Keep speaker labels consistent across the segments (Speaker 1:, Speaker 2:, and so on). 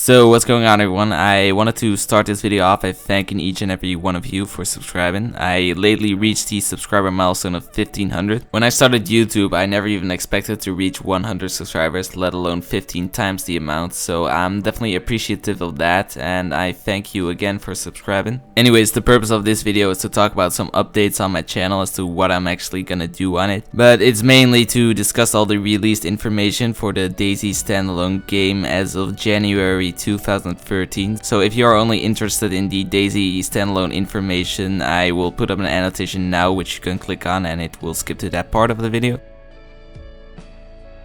Speaker 1: So what's going on, everyone? I wanted to start this video off by thanking each and every one of you for subscribing. I lately reached the subscriber milestone of 1500. When I started YouTube, I never even expected to reach 100 subscribers, let alone 15 times the amount, so I'm definitely appreciative of that, and I thank you again for subscribing. Anyways, the purpose of this video is to talk about some updates on my channel as to what I'm actually gonna do on it, but it's mainly to discuss all the released information for the DayZ Standalone game as of January 2013. So if you are only interested in the DayZ Standalone information, I will put up an annotation now which you can click on and it will skip to that part of the video.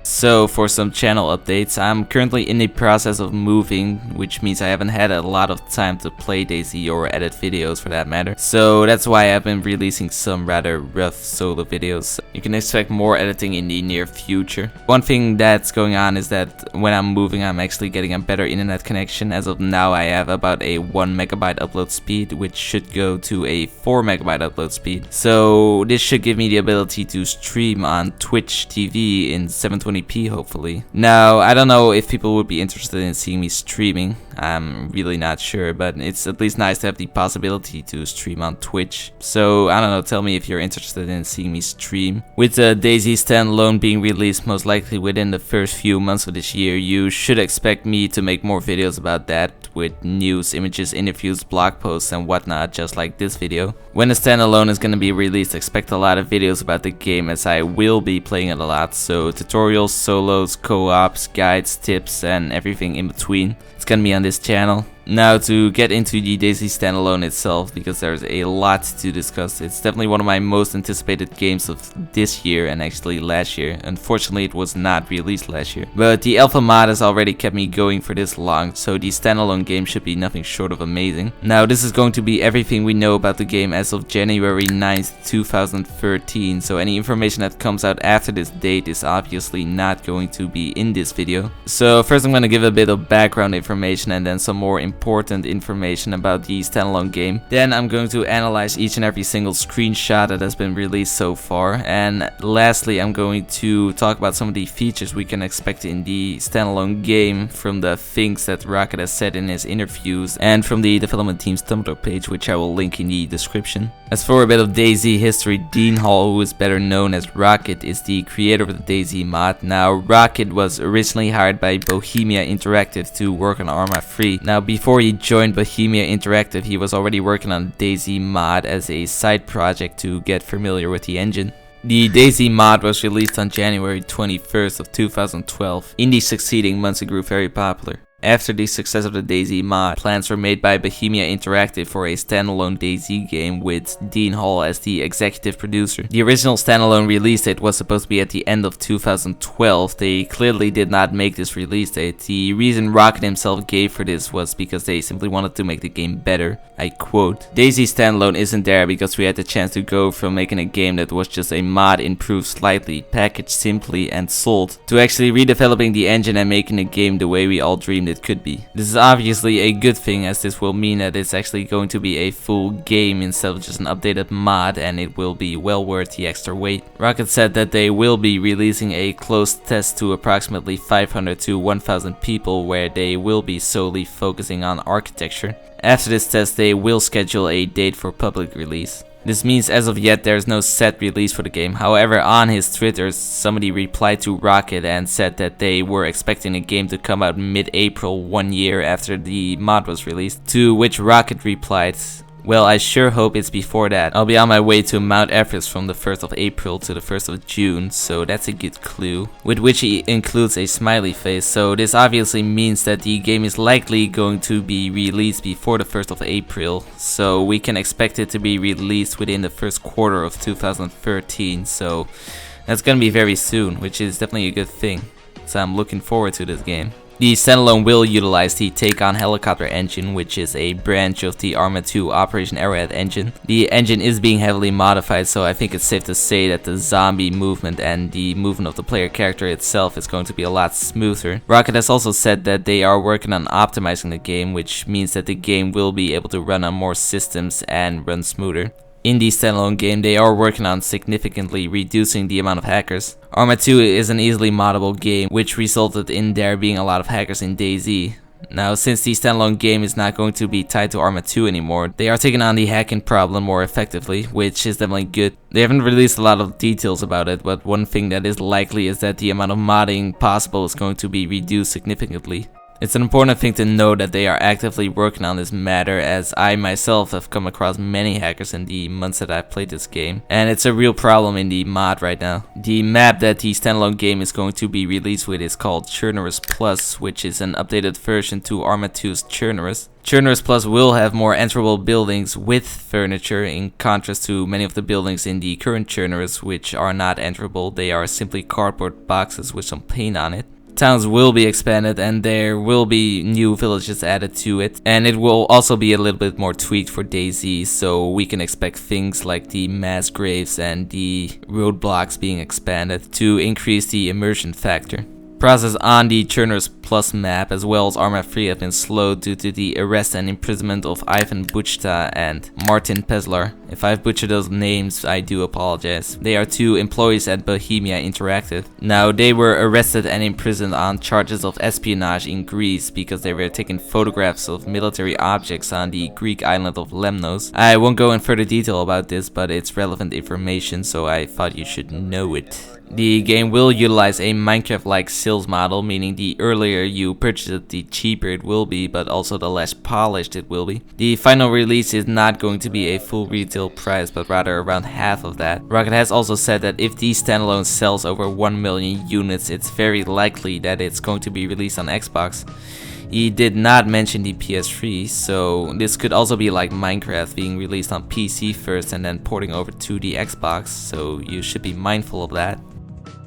Speaker 1: So for some channel updates, I'm currently in the process of moving, which means I haven't had a lot of time to play DayZ or edit videos for that matter. So that's why I've been releasing some rather rough solo videos. You can expect more editing in the near future. One thing that's going on is that when I'm moving, I'm actually getting a better internet connection. As of now, I have about a 1 megabyte upload speed, which should go to a 4 megabyte upload speed. So this should give me the ability to stream on Twitch TV in 720p hopefully. Now, I don't know if people would be interested in seeing me streaming. I'm really not sure, but it's at least nice to have the possibility to stream on Twitch. So, I don't know, tell me if you're interested in seeing me stream. With the DayZ Standalone being released most likely within the first few months of this year, you should expect me to make more videos about that, with news, images, interviews, blog posts and whatnot, just like this video. When the standalone is going to be released, expect a lot of videos about the game, as I will be playing it a lot, so tutorials, solos, co-ops, guides, tips and everything in between. It's gonna be on this channel. Now, to get into the DayZ Standalone itself, because there's a lot to discuss. It's definitely one of my most anticipated games of this year and actually last year. Unfortunately, it was not released last year. But the alpha mod has already kept me going for this long, so the standalone game should be nothing short of amazing. Now, this is going to be everything we know about the game as of January 9th, 2013, so any information that comes out after this date is obviously not going to be in this video. So first I'm going to give a bit of background information and then some more important information about the standalone game. Then I'm going to analyze each and every single screenshot that has been released so far, and lastly I'm going to talk about some of the features we can expect in the standalone game from the things that Rocket has said in his interviews and from the development team's Tumblr page, which I will link in the description. As for a bit of DayZ history, Dean Hall, who is better known as Rocket, is the creator of the DayZ mod. Now, Rocket was originally hired by Bohemia Interactive to work on Arma 3. Now, before he joined Bohemia Interactive, he was already working on DayZ mod as a side project to get familiar with the engine. The DayZ mod was released on January 21st of 2012. In the succeeding months, it grew very popular. After the success of the DayZ mod, plans were made by Bohemia Interactive for a standalone DayZ game with Dean Hall as the executive producer. The original standalone release date was supposed to be at the end of 2012. They clearly did not make this release date. The reason Rocket himself gave for this was because they simply wanted to make the game better. I quote, "DayZ Standalone isn't there because we had the chance to go from making a game that was just a mod improved slightly, packaged simply and sold, to actually redeveloping the engine and making a game the way we all dreamed it could be. This is obviously a good thing, as this will mean that it's actually going to be a full game instead of just an updated mod, and it will be well worth the extra wait." Rocket said that they will be releasing a closed test to approximately 500 to 1000 people where they will be solely focusing on architecture. After this test, they will schedule a date for public release. This means as of yet there is no set release for the game. However, on his Twitter, somebody replied to Rocket and said that they were expecting the game to come out mid-April, 1 year after the mod was released, to which Rocket replied, "Well, I sure hope it's before that. I'll be on my way to Mount Everest from the 1st of April to the 1st of June, so that's a good clue." With which he includes a smiley face, so this obviously means that the game is likely going to be released before the 1st of April, so we can expect it to be released within the first quarter of 2013, so that's gonna be very soon, which is definitely a good thing, so I'm looking forward to this game. The standalone will utilize the Take-On helicopter engine, which is a branch of the Arma 2 Operation Arrowhead engine. The engine is being heavily modified, so I think it's safe to say that the zombie movement and the movement of the player character itself is going to be a lot smoother. Rocket has also said that they are working on optimizing the game, which means that the game will be able to run on more systems and run smoother. In the standalone game, they are working on significantly reducing the amount of hackers. Arma 2 is an easily moddable game, which resulted in there being a lot of hackers in DayZ. Now, since the standalone game is not going to be tied to Arma 2 anymore, they are taking on the hacking problem more effectively, which is definitely good. They haven't released a lot of details about it, but one thing that is likely is that the amount of modding possible is going to be reduced significantly. It's an important thing to know that they are actively working on this matter, as I myself have come across many hackers in the months that I've played this game, and it's a real problem in the mod right now. The map that the standalone game is going to be released with is called Chernarus Plus, which is an updated version to Arma 2's Chernarus. Chernarus Plus will have more enterable buildings with furniture, in contrast to many of the buildings in the current Chernarus, which are not enterable. They are simply cardboard boxes with some paint on it. Towns will be expanded, and there will be new villages added to it, and it will also be a little bit more tweaked for DayZ, so we can expect things like the mass graves and the roadblocks being expanded to increase the immersion factor. Process on the Chernarus Plus map as well as Arma 3 have been slowed due to the arrest and imprisonment of Ivan Buchta and Martin Peslar. If I've butchered those names, I do apologize. They are two employees at Bohemia Interactive. Now, they were arrested and imprisoned on charges of espionage in Greece because they were taking photographs of military objects on the Greek island of Lemnos. I won't go in further detail about this, but it's relevant information, so I thought you should know it. The game will utilize a Minecraft-like sales model, meaning the earlier you purchase it, the cheaper it will be, but also the less polished it will be. The final release is not going to be a full retail price, but rather around half of that. Rocket has also said that if the standalone sells over 1 million units, it's very likely that it's going to be released on Xbox. He did not mention the PS3, so this could also be like Minecraft being released on PC first and then porting over to the Xbox, so you should be mindful of that.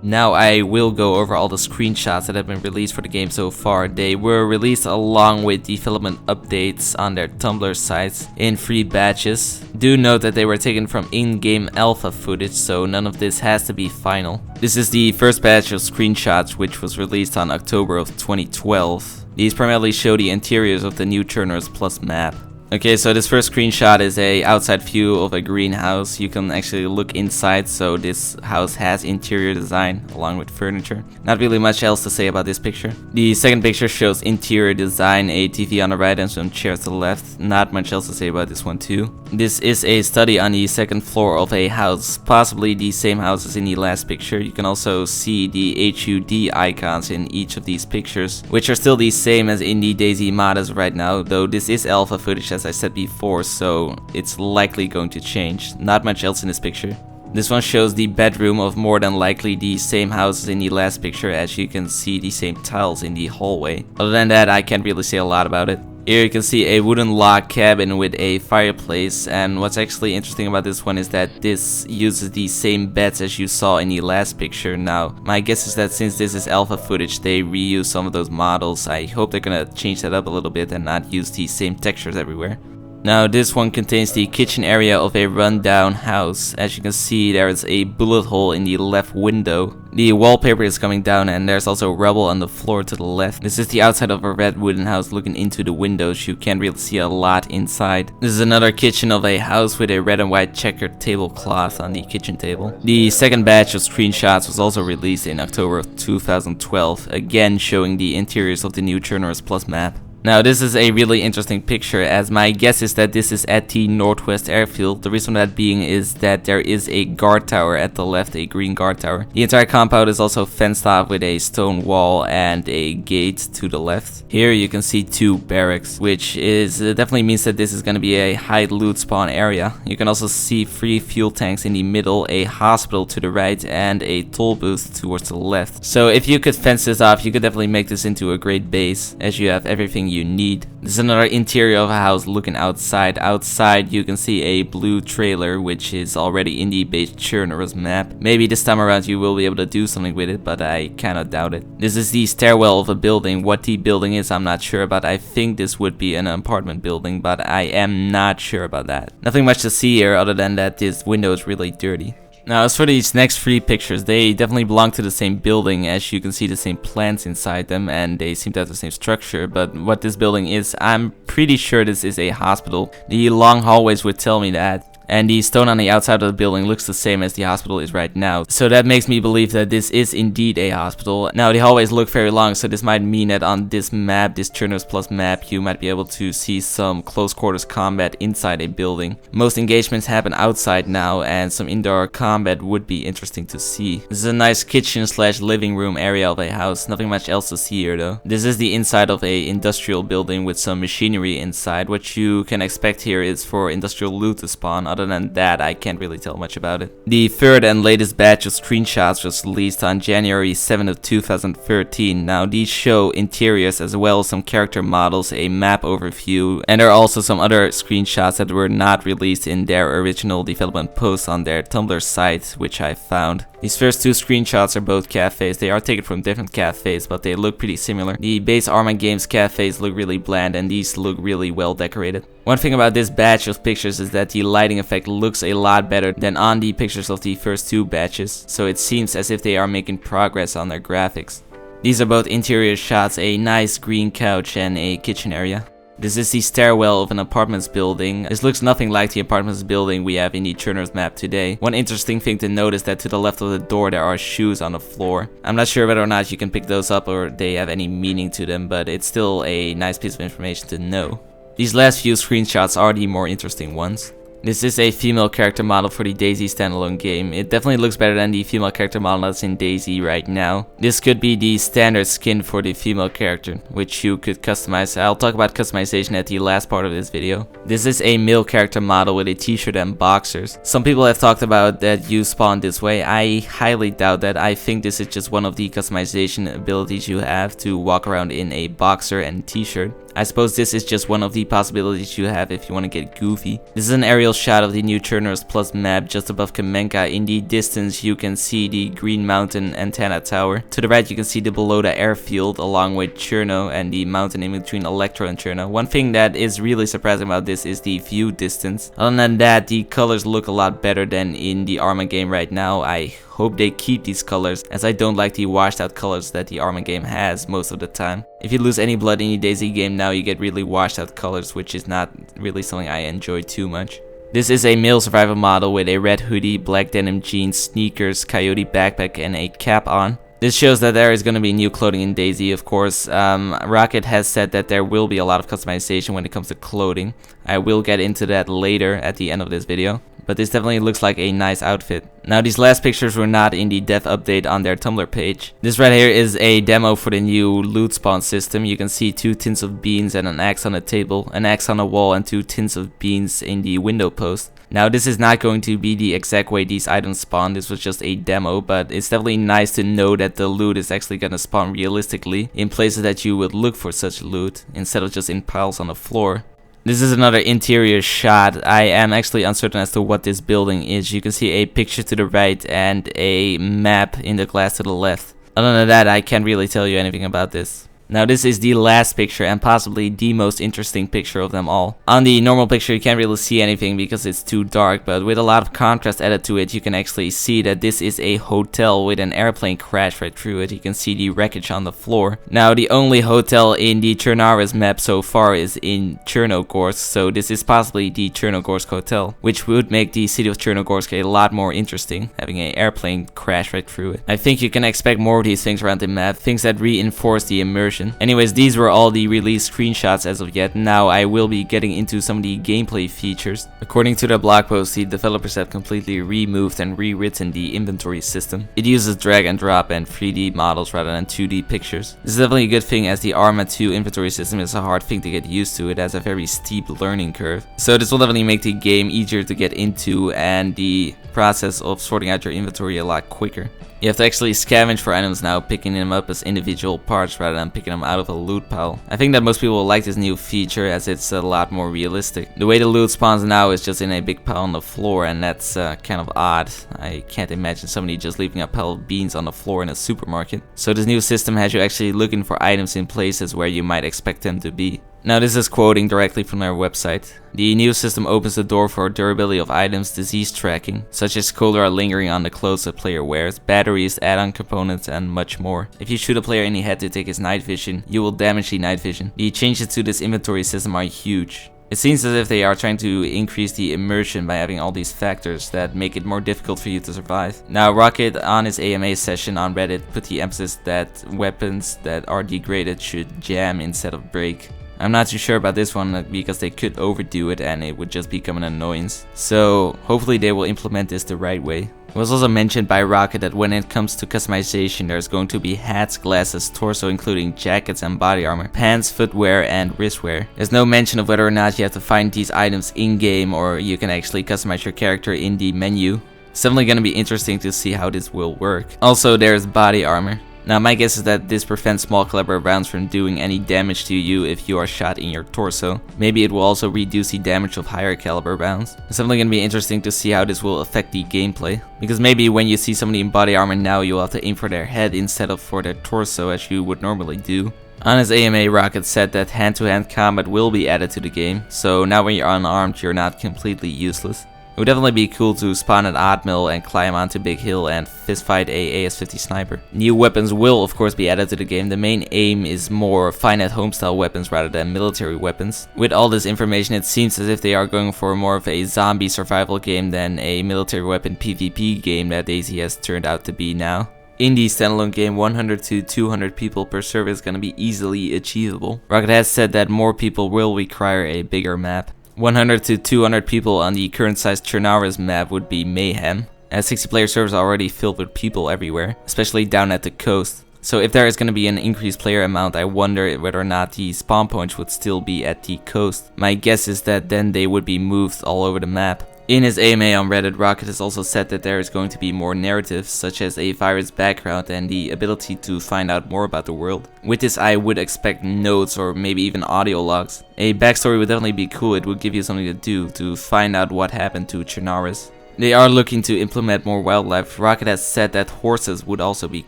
Speaker 1: Now I will go over all the screenshots that have been released for the game so far. They were released along with development updates on their Tumblr sites in 3 batches. Do note that they were taken from in-game alpha footage, so none of this has to be final. This is the first batch of screenshots, which was released on October of 2012. These primarily show the interiors of the new Chernarus Plus map. Okay, so this first screenshot is a outside view of a greenhouse. You can actually look inside, so this house has interior design along with furniture. Not really much else to say about this picture. The second picture shows interior design, a TV on the right and some chairs to the left. Not much else to say about this one too. This is a study on the second floor of a house, possibly the same house as in the last picture. You can also see the HUD icons in each of these pictures, which are still the same as in the DayZ mod as of right now, though this is alpha footage as I said before, so it's likely going to change. Not much else in this picture. This one shows the bedroom of more than likely the same house as in the last picture, as you can see the same tiles in the hallway. Other than that, I can't really say a lot about it. Here you can see a wooden log cabin with a fireplace, and what's actually interesting about this one is that this uses the same beds as you saw in the last picture. Now, my guess is that since this is alpha footage, they reuse some of those models. I hope they're gonna change that up a little bit and not use the same textures everywhere. Now this one contains the kitchen area of a rundown house. As you can see, there is a bullet hole in the left window. The wallpaper is coming down and there's also rubble on the floor to the left. This is the outside of a red wooden house looking into the windows. You can't really see a lot inside. This is another kitchen of a house with a red and white checkered tablecloth on the kitchen table. The second batch of screenshots was also released in October of 2012, again showing the interiors of the new Chernarus Plus map. Now this is a really interesting picture, as my guess is that this is at the Northwest Airfield. The reason for that being is that there is a guard tower at the left, a green guard tower. The entire compound is also fenced off with a stone wall and a gate to the left. Here you can see 2 barracks, which is definitely means that this is going to be a high loot spawn area. You can also see 3 fuel tanks in the middle, a hospital to the right, and a toll booth towards the left. So if you could fence this off, you could definitely make this into a great base, as you have everything you need. This is another interior of a house looking outside. Outside you can see a blue trailer, which is already in the base Chernarus map. Maybe this time around you will be able to do something with it, but I kinda doubt it. This is the stairwell of a building. What the building is I'm not sure about. I think this would be an apartment building, but I am not sure about that. Nothing much to see here other than that this window is really dirty. Now as for these next 3 pictures, they definitely belong to the same building, as you can see the same plants inside them and they seem to have the same structure, but what this building is, I'm pretty sure this is a hospital. The long hallways would tell me that. and the stone on the outside of the building looks the same as the hospital is right now. So that makes me believe that this is indeed a hospital. Now the hallways look very long, so this might mean that on this map, this Chernarus Plus map, you might be able to see some close quarters combat inside a building. Most engagements happen outside now, and some indoor combat would be interesting to see. This is a nice kitchen slash living room area of a house. Nothing much else to see here though. This is the inside of a industrial building with some machinery inside. What you can expect here is for industrial loot to spawn. Other than that, I can't really tell much about it. The third and latest batch of screenshots was released on January 7th of 2013. Now these show interiors as well as some character models, a map overview, and there are also some other screenshots that were not released in their original development post on their Tumblr site, which I found. These first two screenshots are both cafes. They are taken from different cafes, but they look pretty similar. The base Arma Games cafes look really bland, and these look really well decorated. One thing about this batch of pictures is that the lighting effect looks a lot better than on the pictures of the first two batches, so it seems as if they are making progress on their graphics. These are both interior shots, a nice green couch and a kitchen area. This is the stairwell of an apartments building. This looks nothing like the apartments building we have in the Chernarus map today. One interesting thing to note is that to the left of the door there are shoes on the floor. I'm not sure whether or not you can pick those up or they have any meaning to them, but it's still a nice piece of information to know. These last few screenshots are the more interesting ones. This is a female character model for the DayZ standalone game. It definitely looks better than the female character model that's in DayZ right now. This could be the standard skin for the female character, which you could customize. I'll talk about customization at the last part of this video. This is a male character model with a t-shirt and boxers. Some people have talked about that you spawn this way. I highly doubt that. I think this is just one of the customization abilities you have to walk around in a boxer and t-shirt. I suppose this is just one of the possibilities you have if you want to get goofy. This is an aerial shot of the new Chernarus Plus map just above Kamenka. In the distance you can see the Green Mountain antenna tower. To the right you can see the Belota airfield along with Cherno and the mountain in between Electro and Cherno. One thing that is really surprising about this is the view distance. Other than that, the colors look a lot better than in the Arma game right now. I hope they keep these colors, as I don't like the washed out colors that the Arma game has most of the time. If you lose any blood in the DayZ game now, you get really washed out colors, which is not really something I enjoy too much. This is a male survival model with a red hoodie, black denim jeans, sneakers, coyote backpack, and a cap on. This shows that there is going to be new clothing in DayZ, of course. Rocket has said that there will be a lot of customization when it comes to clothing. I will get into that later at the end of this video. But this definitely looks like a nice outfit. Now these last pictures were not in the dev update on their Tumblr page. This right here is a demo for the new loot spawn system. You can see 2 tins of beans and an axe on the table, an axe on the wall, and 2 tins of beans in the window post. Now this is not going to be the exact way these items spawn. This was just a demo, but it's definitely nice to know that the loot is actually gonna spawn realistically in places that you would look for such loot instead of just in piles on the floor. This is another interior shot. I am actually uncertain as to what this building is. You can see a picture to the right and a map in the glass to the left. Other than that, I can't really tell you anything about this. Now this is the last picture and possibly the most interesting picture of them all. On the normal picture you can't really see anything because it's too dark, but with a lot of contrast added to it you can actually see that this is a hotel with an airplane crash right through it. You can see the wreckage on the floor. Now the only hotel in the Chernarus map so far is in Chernogorsk, so this is possibly the Chernogorsk hotel, which would make the city of Chernogorsk a lot more interesting, having an airplane crash right through it. I think you can expect more of these things around the map, things that reinforce the immersion. Anyways, these were all the released screenshots as of yet. Now I will be getting into some of the gameplay features. According to the blog post, the developers have completely removed and rewritten the inventory system. It uses drag and drop and 3D models rather than 2D pictures. This is definitely a good thing, as the Arma 2 inventory system is a hard thing to get used to. It has a very steep learning curve. So this will definitely make the game easier to get into and the process of sorting out your inventory a lot quicker. You have to actually scavenge for items now, picking them up as individual parts rather than picking them out of a loot pile. I think that most people will like this new feature as it's a lot more realistic. The way the loot spawns now is just in a big pile on the floor, and that's kind of odd. I can't imagine somebody just leaving a pile of beans on the floor in a supermarket. So this new system has you actually looking for items in places where you might expect them to be. Now this is quoting directly from their website. The new system opens the door for durability of items, disease tracking, such as cholera lingering on the clothes a player wears, batteries, add-on components, and much more. If you shoot a player in the head to take his night vision, you will damage the night vision. The changes to this inventory system are huge. It seems as if they are trying to increase the immersion by having all these factors that make it more difficult for you to survive. Now, Rocket on his AMA session on Reddit put the emphasis that weapons that are degraded should jam instead of break. I'm not too sure about this one because they could overdo it and it would just become an annoyance. So hopefully they will implement this the right way. It was also mentioned by Rocket that when it comes to customization, there's going to be hats, glasses, torso including jackets and body armor, pants, footwear and wristwear. There's no mention of whether or not you have to find these items in-game or you can actually customize your character in the menu. It's definitely going to be interesting to see how this will work. Also, there's body armor. Now my guess is that this prevents small caliber rounds from doing any damage to you if you are shot in your torso. Maybe it will also reduce the damage of higher caliber rounds. It's definitely going to be interesting to see how this will affect the gameplay. Because maybe when you see somebody in body armor now, you'll have to aim for their head instead of for their torso as you would normally do. On his AMA, Rocket said that hand-to-hand combat will be added to the game, so now when you're unarmed, you're not completely useless. It would definitely be cool to spawn at Odd Mill and climb onto Big Hill and fistfight a AS-50 sniper. New weapons will of course be added to the game. The main aim is more find at home style weapons rather than military weapons. With all this information, it seems as if they are going for more of a zombie survival game than a military weapon PvP game that DayZ has turned out to be now. In the standalone game, 100 to 200 people per server is going to be easily achievable. Rocket has said that more people will require a bigger map. 100 to 200 people on the current sized Chernarus map would be mayhem, as 60 player servers are already filled with people everywhere, especially down at the coast. So if there is going to be an increased player amount, I wonder whether or not the spawn points would still be at the coast. My guess is that then they would be moved all over the map. In his AMA on Reddit, Rocket has also said that there is going to be more narratives, such as a virus background and the ability to find out more about the world. With this, I would expect notes or maybe even audio logs. A backstory would definitely be cool. It would give you something to do to find out what happened to Chernarus. They are looking to implement more wildlife. Rocket has said that horses would also be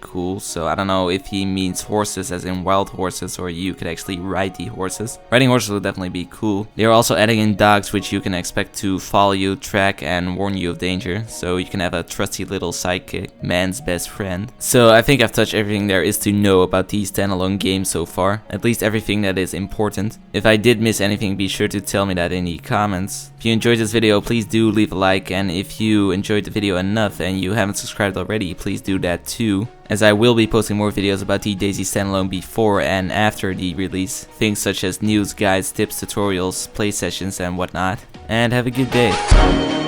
Speaker 1: cool, so I don't know if he means horses as in wild horses or you could actually ride the horses. Riding horses would definitely be cool. They are also adding in dogs which you can expect to follow you, track and warn you of danger, so you can have a trusty little sidekick, man's best friend. So I think I've touched everything there is to know about the standalone game so far, at least everything that is important. If I did miss anything, be sure to tell me that in the comments. If you enjoyed this video, please do leave a like, and if you enjoyed the video enough and you haven't subscribed already, please do that too, as I will be posting more videos about the DayZ standalone before and after the release, things such as news, guides, tips, tutorials, play sessions and whatnot. And have a good day.